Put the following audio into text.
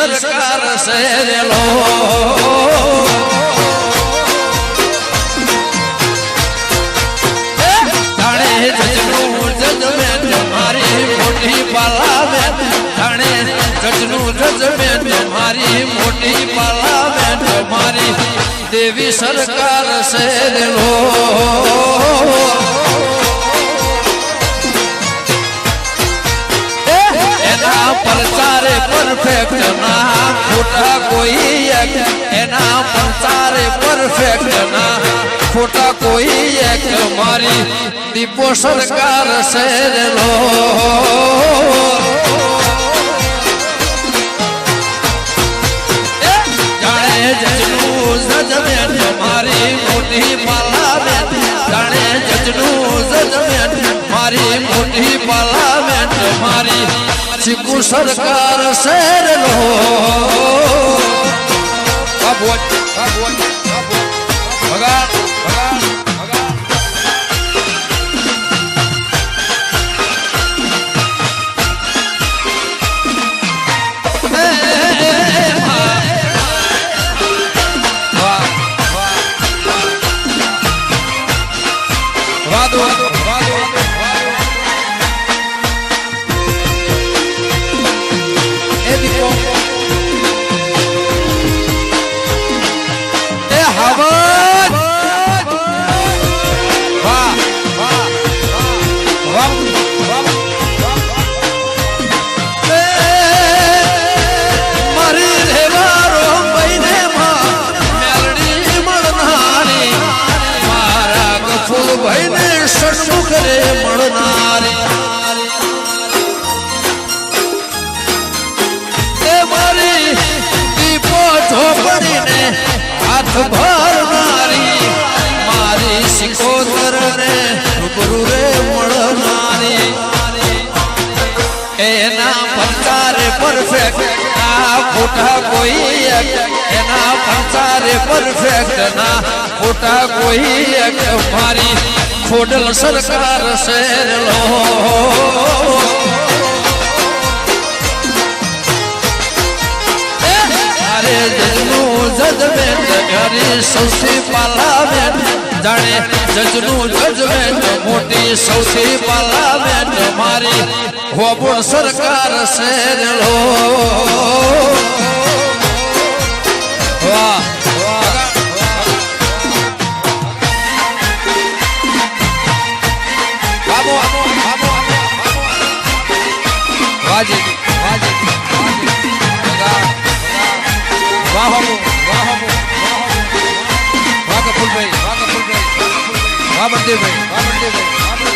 સરકાર શેરેલો જાણે જજનું જજમેન્ટ મારી મોટી પાર્લામેન્ટ જાણે જજનું જજમેન્ટ મારી મોટી પાર્લામેન્ટ મારી દેવી સરકાર શેરેલો પ્રચારે પરફેક્ટ ના ખોટા કોઈ એક એના પ્રચારે પરફેક્ટ ના ખોટા કોઈ એક મારી દીપો સરકાર શેરેલો જાણે જજનું જજમેન્ટ મારી મોટી પાર્લામેન્ટ જાણે જજનું જજમેન્ટ મારી મોટી પાર્લામેન્ટ મારી ચીકુ સરકાર શેરેલો ભરનારી મારી સિકોતર ને રૂબરૂ રે મળનારી એના પ્રચારે પરફેક્ટ ના ખોટા કોઈ એક એના પ્રચારે પરફેક્ટ ના ખોટા કોઈ એક મારી ખોડલ સરકાર શેરેલો જજનું જજમેન્ટ મારી સૌથી પાર્લામેન્ટ જાણે જજનું જજમેન્ટ મોટી સૌથી પાર્લામેન્ટ મારી હોબળ સરકાર શેરેલો વાહ વાજી વાહ વાહ કપૂરભાઈ વાહ બળદેવભાઈ